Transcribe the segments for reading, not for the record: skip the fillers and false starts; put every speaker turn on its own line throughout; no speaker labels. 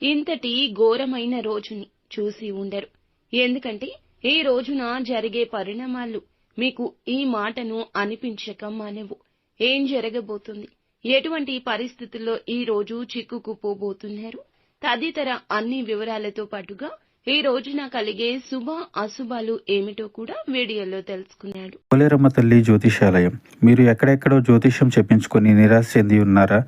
ఇంతటి ఘోరమైన రోజుని చూసి ఉండరు. ఎందుకంటే ఈ రోజున జరిగే పరిణామాలు మీకు ఈ మాటను అనిపించక మానవు. ఏం జరగబోతుంది, ఎటువంటి పరిస్థితుల్లో ఈ రోజు చిక్కుకుపోబోతున్నారు తదితర అన్ని వివరాలతో పాటుగా ఈ రోజున కలిగే శుభ అశుభాలు ఏమిటో కూడా వీడియోలో తెలుసుకున్నాడు.
పోలేరమ్మ తల్లి జ్యోతిషాలయం. మీరు ఎక్కడెక్కడో జ్యోతిష్యం చెప్పించుకొని నిరాశ చెంది ఉన్నారా?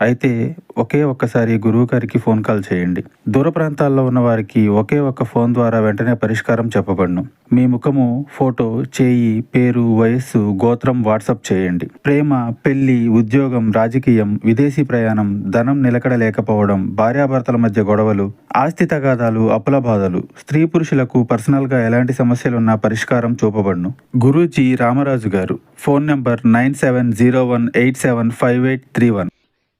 అయితే ఒకే ఒక్కసారి గురువు గారికి ఫోన్ కాల్ చేయండి. దూర ప్రాంతాల్లో ఉన్న వారికి ఒకే ఒక్క ఫోన్ ద్వారా వెంటనే పరిష్కారం చెప్పబడును. మీ ముఖము, ఫోటో, చేయి, పేరు, వయస్సు, గోత్రం వాట్సాప్ చేయండి. ప్రేమ, పెళ్లి, ఉద్యోగం, రాజకీయం, విదేశీ ప్రయాణం, ధనం నిలకడ లేకపోవడం, భార్యాభర్తల మధ్య గొడవలు, ఆస్తి తగాదాలు, అప్పుల బాధలు, స్త్రీ పురుషులకు పర్సనల్ గా ఎలాంటి సమస్యలున్నా పరిష్కారం చూపబడును. గురూజీ రామరాజు గారు. Phone number 9701875831.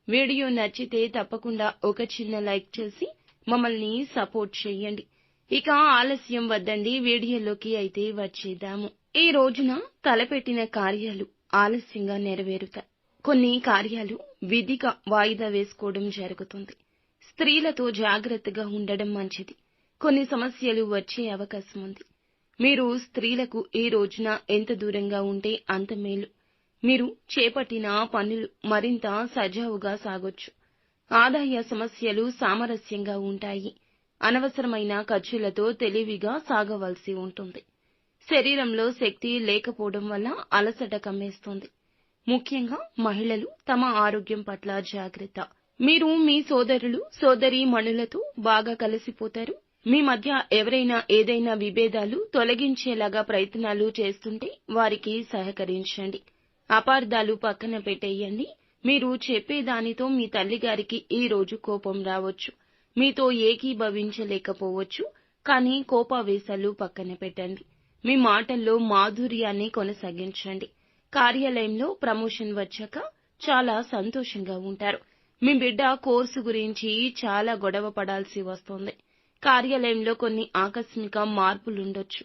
వీడియో నచ్చితే తప్పకుండా ఒక చిన్న లైక్ చేసి మమ్మల్ని సపోర్ట్ చేయండి. ఇక ఆలస్యం వద్దండి, వీడియోలోకి అయితే వచ్చేద్దాము. ఈ రోజున తలపెట్టిన కార్యాలు ఆలస్యంగా నెరవేరుతాయి. కొన్ని కార్యాలు విధిగా వాయిదా వేసుకోవడం జరుగుతుంది. స్త్రీలతో జాగ్రత్తగా ఉండడం మంచిది. కొన్ని సమస్యలు వచ్చే అవకాశం ఉంది. మీరు స్త్రీలకు ఈ రోజున ఎంత దూరంగా ఉంటే అంత మేలు. మీరు చేపట్టిన పనులు మరింత సజావుగా సాగొచ్చు. ఆదాయ సమస్యలు సామరస్యంగా ఉంటాయి. అనవసరమైన ఖర్చులతో తెలివిగా సాగవలసి ఉంటుంది. శరీరంలో శక్తి లేకపోవడం వల్ల అలసట కమ్మేస్తుంది. ముఖ్యంగా మహిళలు తమ ఆరోగ్యం పట్ల జాగ్రత్త. మీరు మీ సోదరులు సోదరీమణులతో బాగా కలిసిపోతారు. మీ మధ్య ఎవరైనా ఏదైనా విభేదాలు తొలగించేలాగా ప్రయత్నాలు చేస్తుంటే వారికి సహకరించండి. అపార్థాలు పక్కన పెట్టేయండి. మీరు చెప్పేదానితో మీ తల్లిగారికి ఈ రోజు కోపం రావచ్చు. మీతో ఏకీభవించలేకపోవచ్చు. కానీ కోపావేశాలు పక్కన పెట్టండి. మీ మాటల్లో మాధుర్యాన్ని కొనసాగించండి. కార్యాలయంలో ప్రమోషన్ వచ్చాక చాలా సంతోషంగా ఉంటారు. మీ బిడ్డ కోర్సు గురించి చాలా గొడవ పడాల్సి వస్తుంది. కార్యాలయంలో కొన్ని ఆకస్మిక మార్పులుండొచ్చు.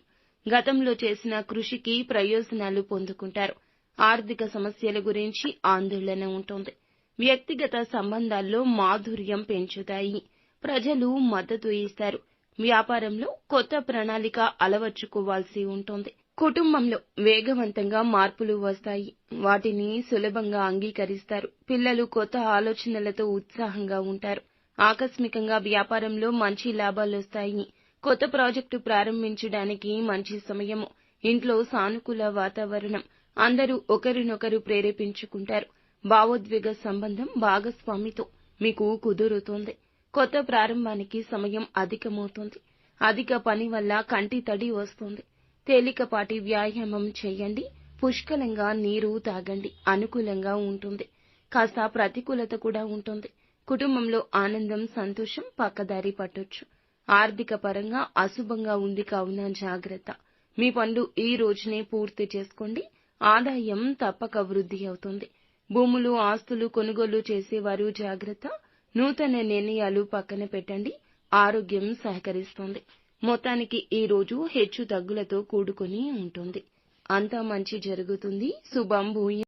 గతంలో చేసిన కృషికి ప్రయోజనాలు పొందుకుంటారు. ఆర్థిక సమస్యల గురించి ఆందోళన ఉంటుంది. వ్యక్తిగత సంబంధాల్లో మాధుర్యం పెంచుతాయి. ప్రజలు మద్దతు ఇస్తారు. వ్యాపారంలో కొత్త ప్రణాళిక అలవర్చుకోవాల్సి ఉంటుంది. కుటుంబంలో వేగవంతంగా మార్పులు వస్తాయి. వాటిని సులభంగా అంగీకరిస్తారు. పిల్లలు కొత్త ఆలోచనలతో ఉత్సాహంగా ఉంటారు. ఆకస్మికంగా వ్యాపారంలో మంచి లాభాలొస్తాయి. కొత్త ప్రాజెక్టు ప్రారంభించడానికి మంచి సమయము. ఇంట్లో సానుకూల వాతావరణం. అందరూ ఒకరినొకరు ప్రేరేపించుకుంటారు. భావోద్వేగ సంబంధం భాగస్వామితో మీకు కుదురుతుంది. కొత్త ప్రారంభానికి సమయం అధికమవుతుంది. అధిక పని వల్ల కంటి తడి వస్తుంది. తేలికపాటి వ్యాయామం చేయండి. పుష్కలంగా నీరు తాగండి. అనుకూలంగా ఉంటుంది. కాస్త ప్రతికూలత కూడా ఉంటుంది. కుటుంబంలో ఆనందం, సంతోషం పక్కదారి పట్టొచ్చు. ఆర్థిక పరంగా అశుభంగా ఉంది కావున జాగ్రత్త. మీ పనులు ఈ రోజునే పూర్తి చేసుకోండి. ఆదాయం తప్పక వృద్ధి అవుతుంది. భూములు, ఆస్తులు కొనుగోలు చేసేవారు జాగ్రత్త. నూతన నిర్ణయాలు పక్కన పెట్టండి. ఆరోగ్యం సహకరిస్తుంది. మొత్తానికి ఈ రోజు హెచ్చు తగ్గులతో కూడుకొని ఉంటుంది. అంతా మంచి జరుగుతుంది. శుభం భూయాత్.